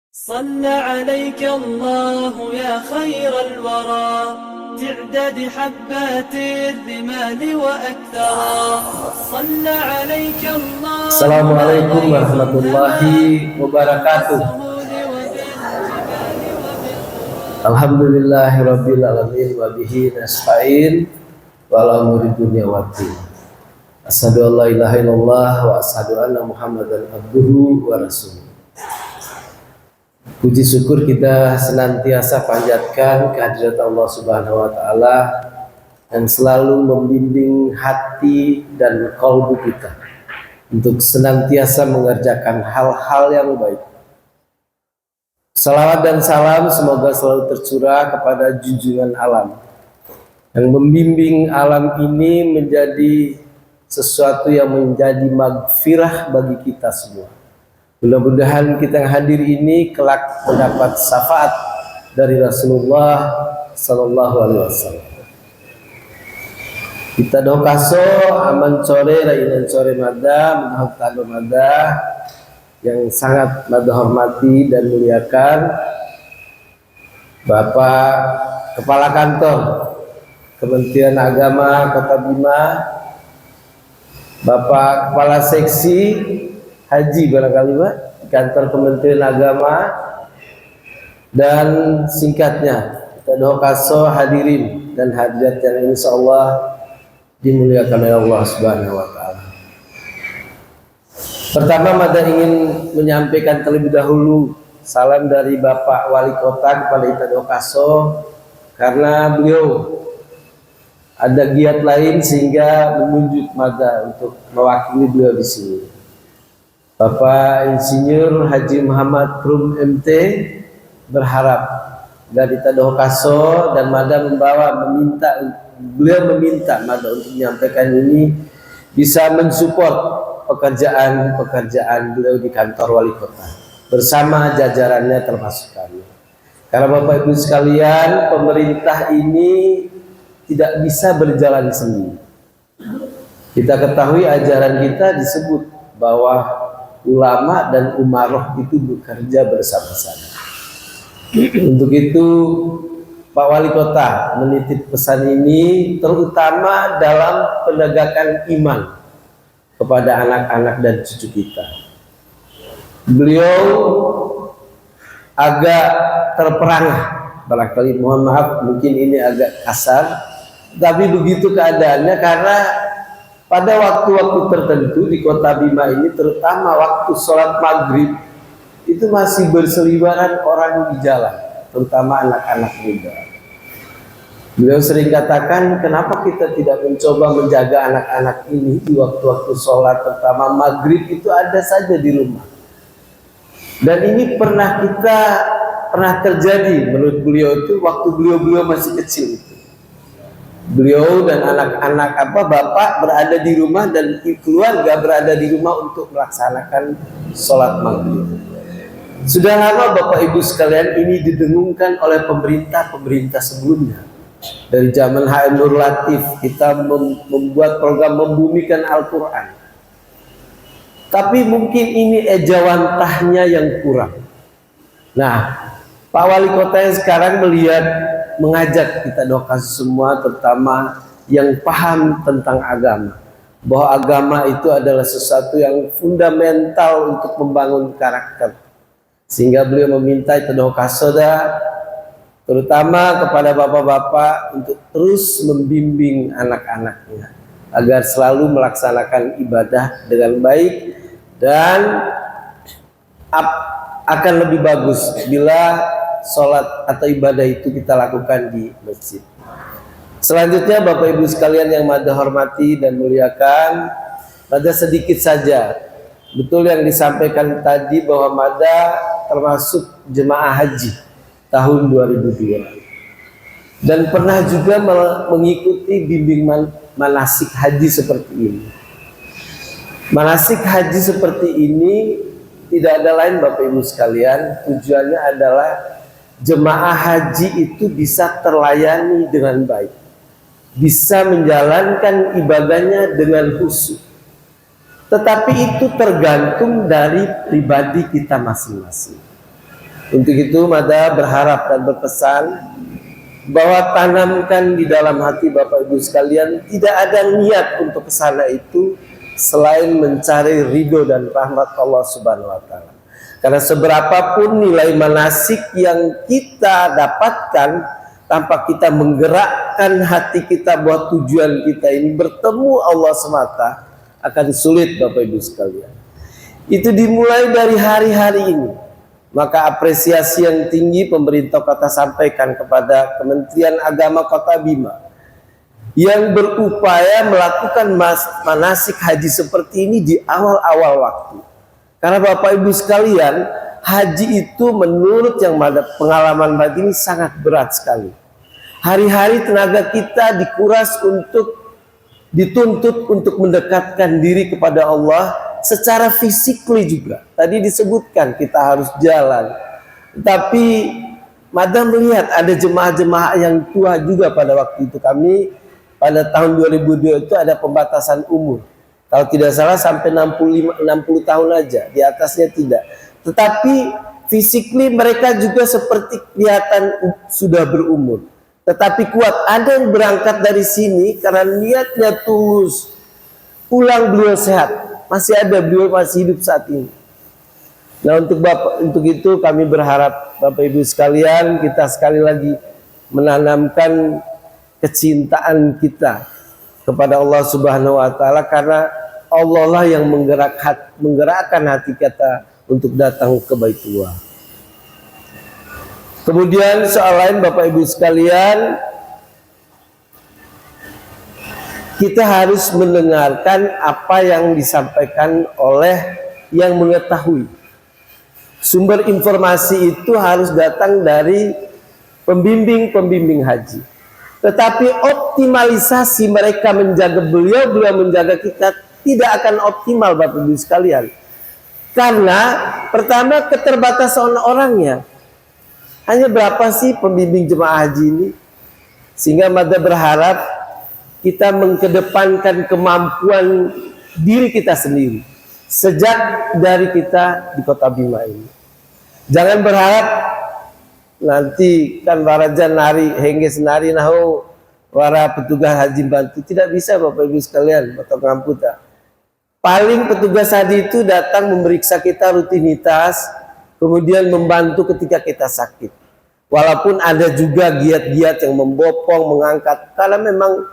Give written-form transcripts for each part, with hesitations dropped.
صلى عليك الله يا خير الورى تعداد حبات الرمال وأكثرا صلى عليك الله. Assalamualaikum warahmatullahi wabarakatuh. Alhamdulillahirabbil alamin wa bihi nasta'in wa ala umuri dunya waddin. Asyhadu an la ilaha illallah wa asyhadu anna Muhammadan abduhu wa rasuluh. Puji syukur kita senantiasa panjatkan kehadirat Allah Subhanahu wa taala yang selalu membimbing hati dan kalbu kita untuk senantiasa mengerjakan hal-hal yang baik. Salawat dan salam semoga selalu tercurah kepada junjungan alam yang membimbing alam ini menjadi sesuatu yang menjadi maghfirah bagi kita semua. Mudah-mudahan kita yang hadir ini kelak mendapat syafaat dari Rasulullah Sallallahu Alaihi Wasallam. Kita dokaso aman sore rainan sore mada menghormati mada yang sangat mada hormati dan muliakan Bapak Kepala Kantor Kementerian Agama Kota Bima, Bapak Kepala Seksi Haji barangkali Pak Kantor Kementerian Agama, dan singkatnya kita dokaso hadirin dan hadirat yang insyaallah dimuliakan oleh Allah Subhanahu wa taala. Pertama, Mada ingin menyampaikan terlebih dahulu salam dari Bapak Wali Kota kepada Ita Dokaso karena beliau ada giat lain sehingga menunjuk Mada untuk mewakili beliau di sini. Bapak Insinyur Haji Muhammad Krum MT berharap dari Ita Dokaso dan Mada beliau meminta Mada untuk menyampaikan ini bisa mensupport pekerjaan beliau di kantor wali kota bersama jajarannya termasuk kami. Karena Bapak Ibu sekalian, pemerintah ini tidak bisa berjalan sendiri. Kita ketahui ajaran kita disebut bahwa ulama dan umaroh itu bekerja bersama-sama. Untuk itu Pak Wali Kota menitip pesan ini terutama dalam penegakan iman kepada anak-anak dan cucu kita. Beliau agak terperangah, barangkali mohon maaf mungkin ini agak kasar, tapi begitu keadaannya karena pada waktu-waktu tertentu di Kota Bima ini, terutama waktu sholat maghrib, itu masih berseliweran orang di jalan, terutama anak-anak muda. Beliau sering katakan, kenapa kita tidak mencoba menjaga anak-anak ini di waktu-waktu sholat, terutama maghrib itu ada saja di rumah. Dan ini pernah terjadi menurut beliau itu waktu beliau masih kecil itu. Beliau dan anak-anak bapak berada di rumah dan keluarga berada di rumah untuk melaksanakan sholat maghrib. Sudah lama Bapak Ibu sekalian ini didengungkan oleh pemerintah sebelumnya. Dari zaman HM Nur Latif kita membuat program membumikan Al-Quran. Tapi mungkin ini ejawantahnya yang kurang. Nah, Pak Wali Kota yang sekarang mengajak kita doa semua, terutama yang paham tentang agama, bahwa agama itu adalah sesuatu yang fundamental untuk membangun karakter. Sehingga beliau meminta kita doa soda, terutama kepada bapak-bapak untuk terus membimbing anak-anaknya agar selalu melaksanakan ibadah dengan baik dan akan lebih bagus bila sholat atau ibadah itu kita lakukan di masjid. Selanjutnya Bapak Ibu sekalian yang Mada hormati dan muliakan, Mada sedikit saja. Betul yang disampaikan tadi bahwa Mada termasuk jemaah haji tahun 2002 dan pernah juga mengikuti bimbing manasik haji seperti ini. Manasik haji seperti ini tidak ada lain Bapak Ibu sekalian, tujuannya adalah jemaah haji itu bisa terlayani dengan baik, bisa menjalankan ibadahnya dengan khusyuk. Tetapi itu tergantung dari pribadi kita masing-masing. Untuk itu Mada berharap dan berpesan bahwa tanamkan di dalam hati Bapak Ibu sekalian, tidak ada niat untuk kesana itu selain mencari ridho dan rahmat Allah Subhanahu wa Ta'ala. Karena seberapapun nilai manasik yang kita dapatkan, tanpa kita menggerakkan hati kita buat tujuan kita ini bertemu Allah semata, akan sulit Bapak Ibu sekalian. Itu dimulai dari hari-hari ini. Maka apresiasi yang tinggi pemerintah kota sampaikan kepada Kementerian Agama Kota Bima yang berupaya melakukan manasik haji seperti ini di awal-awal waktu. Karena Bapak Ibu sekalian, haji itu menurut yang pengalaman batin ini sangat berat sekali. Hari-hari tenaga kita dikuras untuk dituntut untuk mendekatkan diri kepada Allah secara fisikly juga. Tadi disebutkan kita harus jalan. Tapi Madam melihat ada jemaah-jemaah yang tua juga pada waktu itu. Kami pada tahun 2002 itu ada pembatasan umur. Kalau tidak salah sampai 60 tahun aja, di atasnya tidak. Tetapi physically mereka juga seperti kelihatan sudah berumur. Tetapi kuat. Ada yang berangkat dari sini karena niatnya tulus. Pulang beliau sehat. Masih ada, beliau masih hidup saat ini. Nah, untuk itu kami berharap Bapak Ibu sekalian, kita sekali lagi menanamkan kecintaan kita kepada Allah Subhanahu wa Ta'ala, karena Allah lah yang menggerakkan hati kita untuk datang ke Baitullah. Kemudian soal lain Bapak Ibu sekalian, kita harus mendengarkan apa yang disampaikan oleh yang mengetahui. Sumber informasi itu harus datang dari pembimbing-pembimbing haji. Tetapi optimalisasi mereka menjaga beliau menjaga kita tidak akan optimal Bapak Ibu sekalian. Karena pertama keterbatasan orangnya. Hanya berapa sih pembimbing jemaah haji ini? Sehingga Mada berharap kita mengedepankan kemampuan diri kita sendiri sejak dari kita di Kota Bima ini. Jangan berharap nanti kan warajan nari hengge senari nahu wara petugas haji bantu. Tidak bisa Bapak Ibu sekalian, Bapak Ngamputa. Paling petugas haji itu datang memeriksa kita rutinitas, kemudian membantu ketika kita sakit. Walaupun ada juga giat-giat yang membopong, mengangkat, karena memang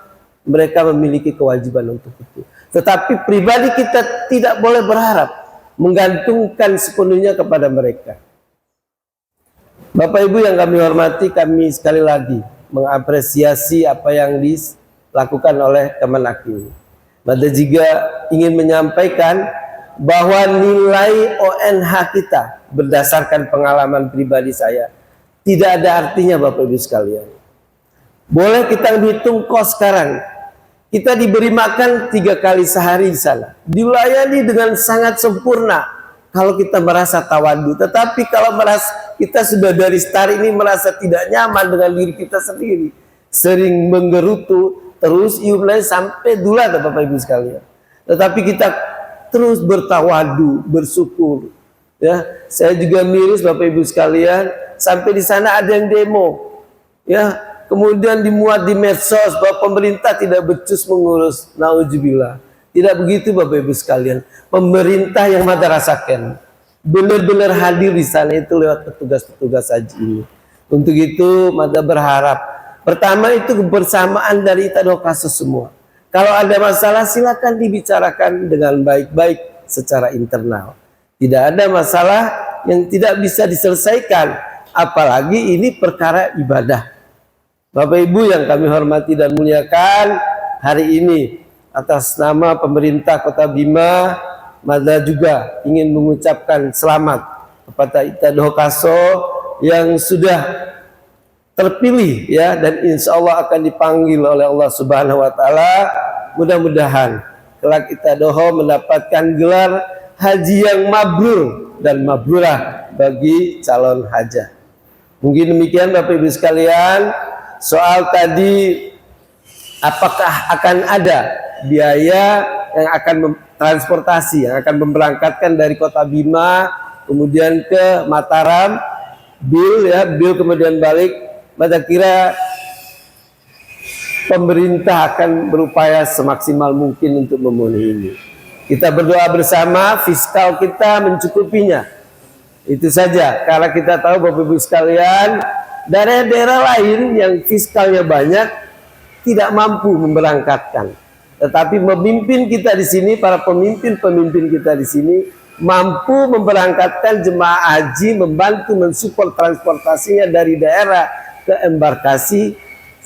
mereka memiliki kewajiban untuk itu. Tetapi pribadi kita tidak boleh berharap menggantungkan sepenuhnya kepada mereka. Bapak Ibu yang kami hormati, kami sekali lagi mengapresiasi apa yang dilakukan oleh Kemenak ini. Mada juga ingin menyampaikan bahwa nilai ONH kita berdasarkan pengalaman pribadi saya tidak ada artinya Bapak Ibu sekalian. Boleh kita hitung kos sekarang. Kita diberi makan 3 kali sehari di sana. Dilayani dengan sangat sempurna kalau kita merasa tawadu. Tetapi kalau kita sudah dari start ini merasa tidak nyaman dengan diri kita sendiri, sering menggerutu, terus mulai sampai dulat Bapak Ibu sekalian. Tetapi kita terus bertawadu, bersyukur. Ya, saya juga miris Bapak Ibu sekalian, sampai di sana ada yang demo. Ya, kemudian dimuat di medsos bahwa pemerintah tidak becus mengurus. Nauzubillah. Tidak begitu Bapak Ibu sekalian. Pemerintah yang Mada rasakan benar-benar hadir di sana itu lewat petugas-petugas haji ini. Untuk itu Mada berharap pertama itu kebersamaan dari Itadokaso semua. Kalau ada masalah silakan dibicarakan dengan baik-baik secara internal. Tidak ada masalah yang tidak bisa diselesaikan, apalagi ini perkara ibadah. Bapak Ibu yang kami hormati dan muliakan, hari ini atas nama pemerintah Kota Bima, Mada juga ingin mengucapkan selamat kepada Itadokaso yang sudah terpilih ya, dan insya Allah akan dipanggil oleh Allah Subhanahu wa Ta'ala. Mudah-mudahan kelak Itadoho mendapatkan gelar haji yang mabrur dan mabrurah bagi calon hajah. Mungkin demikian Bapak Ibu sekalian. Soal tadi apakah akan ada biaya yang akan transportasi yang akan memberangkatkan dari Kota Bima kemudian ke Mataram, bil kemudian balik, maka kira pemerintah akan berupaya semaksimal mungkin untuk memenuhi ini. Kita berdoa bersama, fiskal kita mencukupinya. Itu saja. Karena kita tahu Bapak Ibu sekalian, daerah-daerah lain yang fiskalnya banyak tidak mampu memberangkatkan. Tetapi pemimpin kita di sini, para pemimpin-pemimpin kita di sini mampu memberangkatkan jemaah haji, membantu mensupport transportasinya dari daerah ke embarkasi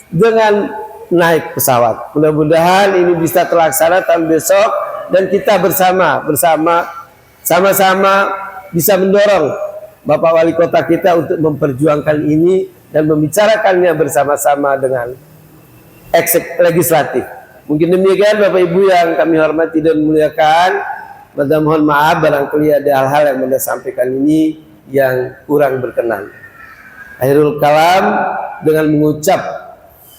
dengan naik pesawat. Mudah-mudahan ini bisa terlaksana tahun besok dan kita sama-sama bisa mendorong Bapak Wali Kota kita untuk memperjuangkan ini dan membicarakannya bersama-sama dengan legislatif. Mungkin demikian Bapak Ibu yang kami hormati dan muliakan. Mohon maaf barangkali ada hal-hal yang Anda sampaikan ini yang kurang berkenan. Akhirul kalam dengan mengucap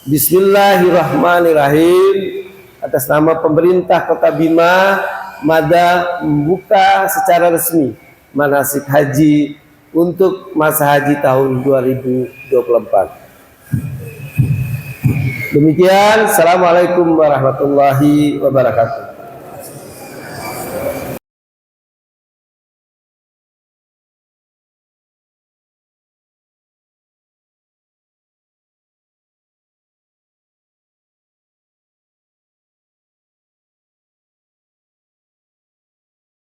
Bismillahirrahmanirrahim atas nama pemerintah Kota Bima, Mada membuka secara resmi manasik haji untuk masa haji tahun 2024. Demikian, Assalamualaikum warahmatullahi wabarakatuh.